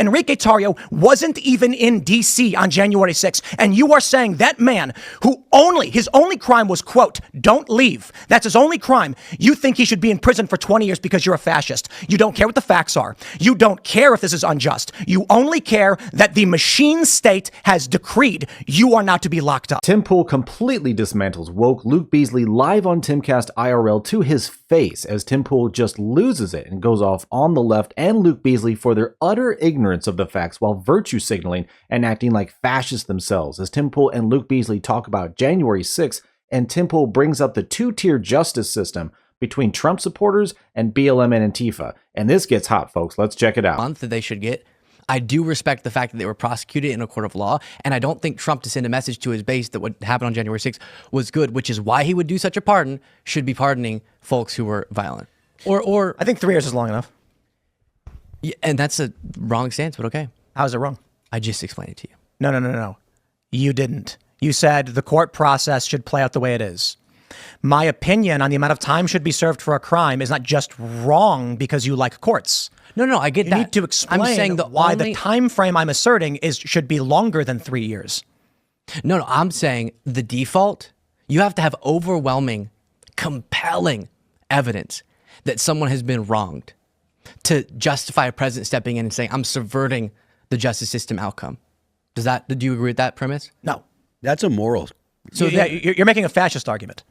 Enrique Tarrio wasn't even in D.C. on January 6th. And you are saying that man who his only crime was, quote, don't leave. That's his only crime. You think he should be in prison for 20 years because you're a fascist. You don't care what the facts are. You don't care if this is unjust. You only care that the machine state has decreed you are not to be locked up. Tim Pool completely dismantles woke Luke Beasley live on Timcast IRL to his face as Tim Pool just loses it and goes off on the left and Luke Beasley for their utter ignorance of the facts while virtue signaling and acting like fascists themselves as Tim Pool and Luke Beasley talk about January 6th, and Tim Pool brings up the two-tier justice system between Trump supporters and BLM and Antifa. And this gets hot, folks. Let's check it out. That they should get. I do respect the fact that they were prosecuted in a court of law, and I don't think Trump, to send a message to his base that what happened on January 6th was good, which is why he would do such a pardon, should be pardoning folks who were violent. Or I think 3 years is long enough. Yeah, and that's a wrong stance, but okay. How is it wrong? I just explained it to you. No. You didn't. You said the court process should play out the way it is. My opinion on the amount of time should be served for a crime is not just wrong because you like courts. No, I get that. You need to explain why the time frame I'm asserting should be longer than 3 years. No, I'm saying the default, you have to have overwhelming, compelling evidence that someone has been wronged to justify a president stepping in and saying, I'm subverting the justice system outcome. Do you agree with that premise? No. That's immoral. So yeah, you're making a fascist argument.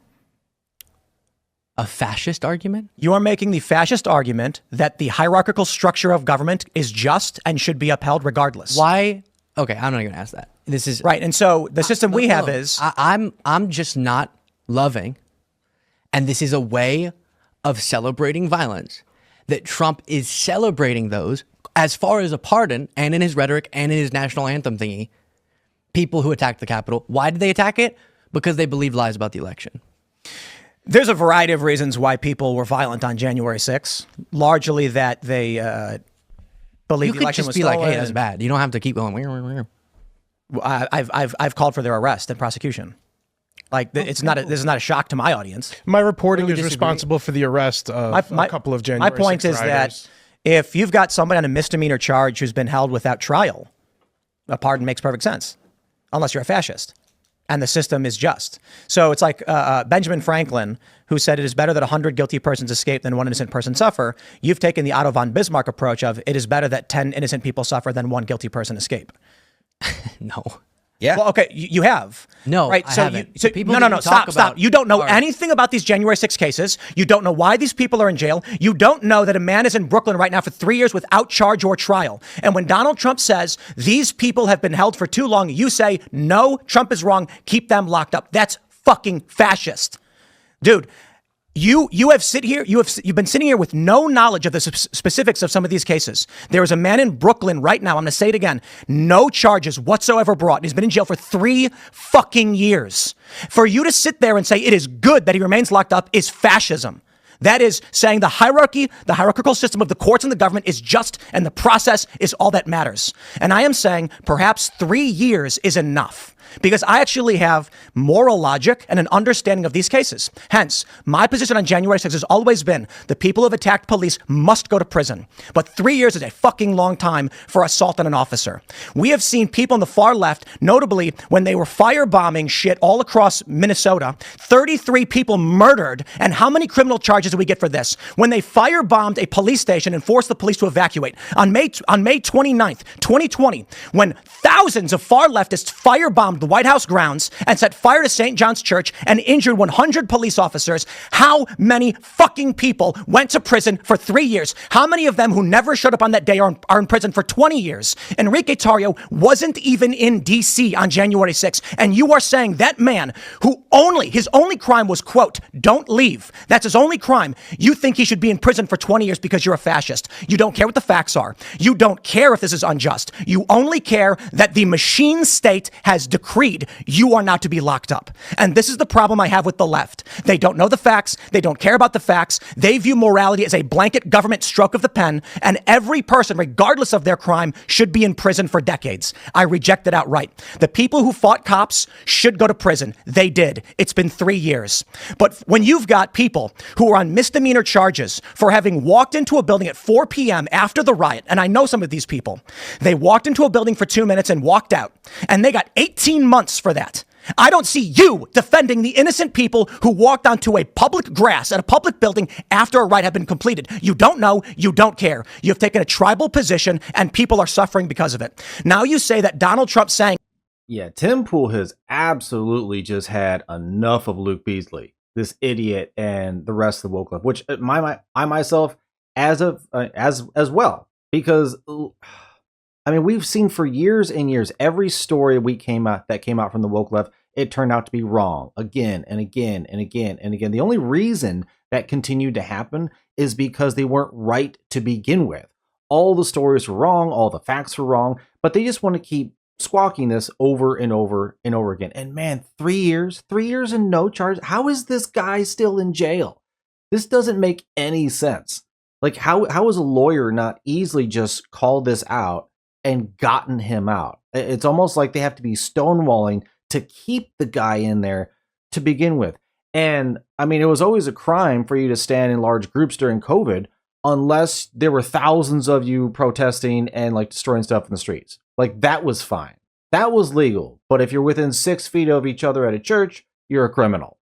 A fascist argument? You are making the fascist argument that the hierarchical structure of government is just and should be upheld regardless. Why? Okay, I'm not going to ask that. This is right. And so the system we have is I'm just not loving, and this is a way of celebrating violence that Trump is celebrating those as far as a pardon and in his rhetoric and in his national anthem thingy. People who attacked the Capitol. Why did they attack it? Because they believed lies about the election. There's a variety of reasons why people were violent on January 6th. Largely that they believed the election was stolen. You could just be like, hey, that's bad. You don't have to keep going. I've called for their arrest and prosecution. Like, this is not a shock to my audience. My reporting is responsible for the arrest of a couple of January 6th My point is rioters. that if you've got somebody on a misdemeanor charge who's been held without trial, a pardon makes perfect sense. Unless you're a fascist and the system is just. So it's like Benjamin Franklin, who said it is better that 100 guilty persons escape than one innocent person suffer. You've taken the Otto von Bismarck approach of it is better that 10 innocent people suffer than one guilty person escape. No. Yeah. Well, okay, you have. No, right? I haven't. No, stop. You don't know anything about these January 6 cases. You don't know why these people are in jail. You don't know that a man is in Brooklyn right now for 3 years without charge or trial. And when Donald Trump says these people have been held for too long, you say, no, Trump is wrong. Keep them locked up. That's fucking fascist. Dude, you've been sitting here with no knowledge of the specifics of some of these cases. There is a man in Brooklyn right now. I'm going to say it again. No charges whatsoever brought. And he's been in jail for 3 fucking years. For you to sit there and say it is good that he remains locked up is fascism. That is saying the hierarchical system of the courts and the government is just, and the process is all that matters. And I am saying perhaps 3 years is enough. Because I actually have moral logic and an understanding of these cases. Hence, my position on January 6th has always been the people who have attacked police must go to prison. But 3 years is a fucking long time for assault on an officer. We have seen people on the far left, notably when they were firebombing shit all across Minnesota, 33 people murdered. And how many criminal charges did we get for this? When they firebombed a police station and forced the police to evacuate. On May 29th, 2020, when thousands of far leftists firebombed the White House grounds and set fire to St. John's Church and injured 100 police officers, how many fucking people went to prison for 3 years? How many of them who never showed up on that day are in prison for 20 years? Enrique Tarrio wasn't even in D.C. on January 6th. And you are saying that man who his only crime was, quote, don't leave. That's his only crime. You think he should be in prison for 20 years because you're a fascist. You don't care what the facts are. You don't care if this is unjust. You only care that the machine state has decreed decreed you are not to be locked up. And this is the problem I have with the left. They don't know the facts. They don't care about the facts. They view morality as a blanket government stroke of the pen, and every person, regardless of their crime, should be in prison for decades. I reject it outright. The people who fought cops should go to prison. They did. It's been 3 years. But when you've got people who are on misdemeanor charges for having walked into a building at 4 p.m. after the riot, and I know some of these people, they walked into a building for 2 minutes and walked out, and they got 18 months for that. I don't see you defending the innocent people who walked onto a public grass at a public building after a riot had been completed. You don't know. You don't care. You've taken a tribal position, and people are suffering because of it. Now you say that Donald Trump saying... Yeah, Tim Pool has absolutely just had enough of Luke Beasley, this idiot, and the rest of the woke left, which I myself as well, because I mean, we've seen for years and years, every story that came out from the woke left, it turned out to be wrong again and again and again and again. The only reason that continued to happen is because they weren't right to begin with. All the stories were wrong, all the facts were wrong, but they just want to keep squawking this over and over and over again. And man, 3 years and no charge. How is this guy still in jail? This doesn't make any sense. Like, how is a lawyer not easily just called this out and gotten him out? It's almost like they have to be stonewalling to keep the guy in there to begin with. And I mean, it was always a crime for you to stand in large groups during COVID unless there were thousands of you protesting and like destroying stuff in the streets. Like, that was fine. That was legal. But if you're within 6 feet of each other at a church, you're a criminal.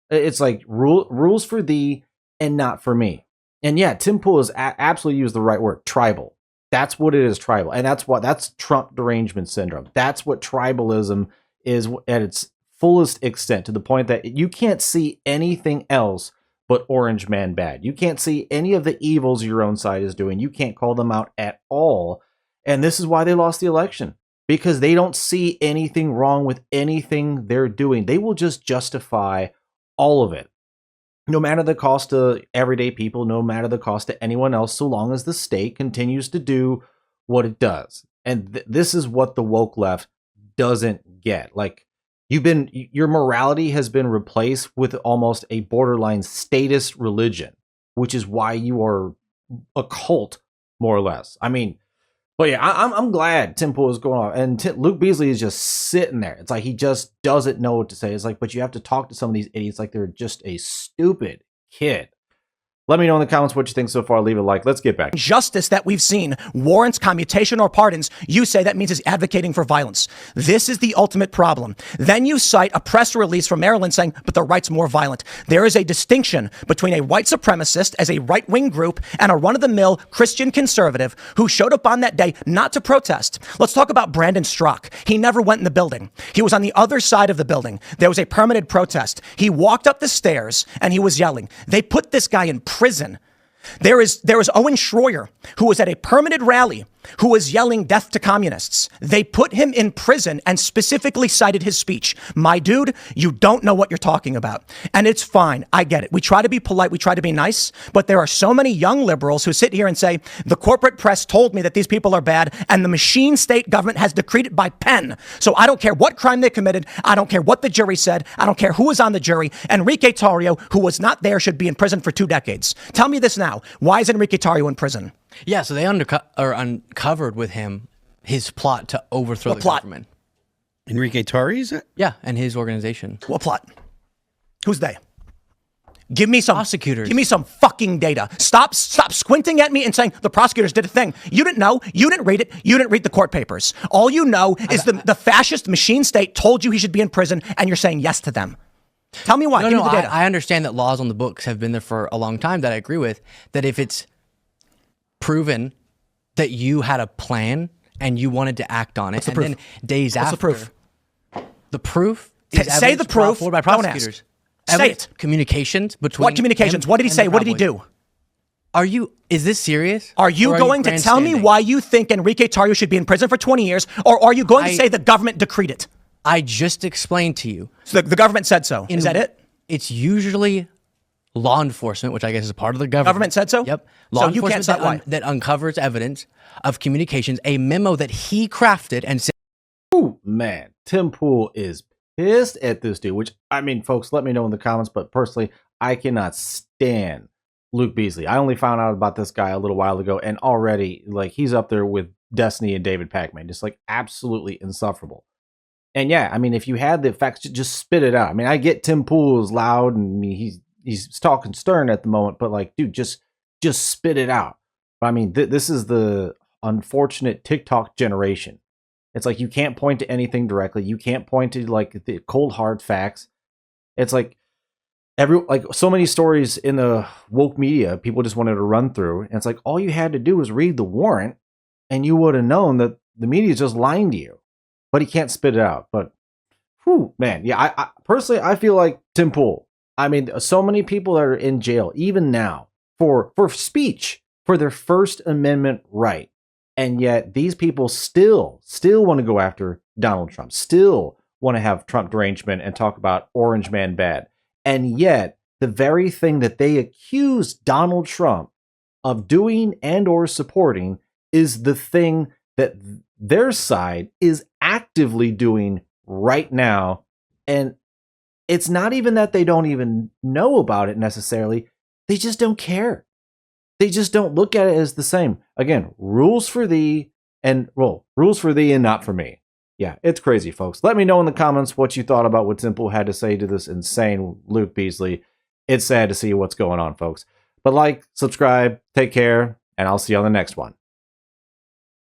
It's like rules for thee and not for me. And yeah, Tim Pool has absolutely used the right word, tribal. That's what it is, tribal. And that's Trump derangement syndrome. That's what tribalism is at its fullest extent, to the point that you can't see anything else but Orange Man bad. You can't see any of the evils your own side is doing. You can't call them out at all. And this is why they lost the election, because they don't see anything wrong with anything they're doing. They will just justify all of it, no matter the cost to everyday people, no matter the cost to anyone else, so long as the state continues to do what it does. And this is what the woke left doesn't get. Like, your morality has been replaced with almost a borderline statist religion, which is why you are a cult, more or less. I mean, but yeah, I'm glad Tim Pool is going on, and Luke Beasley is just sitting there. It's like he just doesn't know what to say. It's like, but you have to talk to some of these idiots like they're just a stupid kid. Let me know in the comments what you think so far. Leave a like. Let's get back. Justice that we've seen warrants commutation or pardons. You say that means he's advocating for violence. This is the ultimate problem. Then you cite a press release from Maryland saying, but the right's more violent. There is a distinction between a white supremacist as a right-wing group and a run-of-the-mill Christian conservative who showed up on that day not to protest. Let's talk about Brandon Strzok. He never went in the building. He was on the other side of the building. There was a permitted protest. He walked up the stairs and he was yelling. They put this guy in prison. There is Owen Schroyer, who was at a permitted rally, who was yelling death to communists. They put him in prison and specifically cited his speech. My dude, you don't know what you're talking about. And it's fine. I get it. We try to be polite. We try to be nice. But there are so many young liberals who sit here and say, the corporate press told me that these people are bad, and the machine state government has decreed it by pen. So I don't care what crime they committed. I don't care what the jury said. I don't care who was on the jury. Enrique Tarrio, who was not there, should be in prison for 2 decades. Tell me this now. Why is Enrique Tarrio in prison? Yeah, so they uncovered with him his plot to overthrow the government. Enrique Tarrio? Yeah, and his organization. What plot? Who's they? Give me some prosecutors. Give me some fucking data. Stop squinting at me and saying the prosecutors did a thing. You didn't know. You didn't read it. You didn't read the court papers. All you know is the fascist machine state told you he should be in prison, and you're saying yes to them. Tell me why. Give me the data. I understand that laws on the books have been there for a long time, that I agree with, that if it's proven that you had a plan and you wanted to act on it, and then days after. What's the proof? The proof is say the proof. By prosecutors. Say it. Communications between. What communications? What did he say? What did he do? Is this serious? Are you going to tell me why you think Enrique Tarrio should be in prison for 20 years, or are you going to say the government decreed it? I just explained to you. So the government said so. Is that it? It's usually law enforcement, which I guess is part of the government. Government said so? Yep. Law so enforcement you can't say why. That uncovers evidence of communications, a memo that he crafted and said. Ooh, man. Tim Pool is pissed at this dude, which, I mean, folks, let me know in the comments, but personally, I cannot stand Luke Beasley. I only found out about this guy a little while ago, and already, like, he's up there with Destiny and David Pacman, just like absolutely insufferable. And yeah, I mean, if you had the facts, just spit it out. I mean, I get Tim Pool is loud and he's talking stern at the moment, but like, dude, just spit it out. But I mean, this is the unfortunate TikTok generation. It's like you can't point to anything directly. You can't point to like the cold hard facts. It's like so many stories in the woke media people just wanted to run through, and it's like all you had to do was read the warrant, and you would have known that the media is just lying to you. But he can't spit it out. But, whew, man, yeah. I personally, I feel like Tim Pool. I mean, so many people that are in jail even now for speech, for their First Amendment right. And yet these people still want to go after Donald Trump, still want to have Trump derangement and talk about Orange Man bad. And yet the very thing that they accuse Donald Trump of doing and or supporting is the thing that their side is actively doing right now. And it's not even that they don't even know about it necessarily. They just don't care. They just don't look at it as the same. Again, rules for thee and not for me. Yeah, it's crazy, folks. Let me know in the comments what you thought about what Tim Pool had to say to this insane Luke Beasley. It's sad to see what's going on, folks. But like, subscribe, take care, and I'll see you on the next one.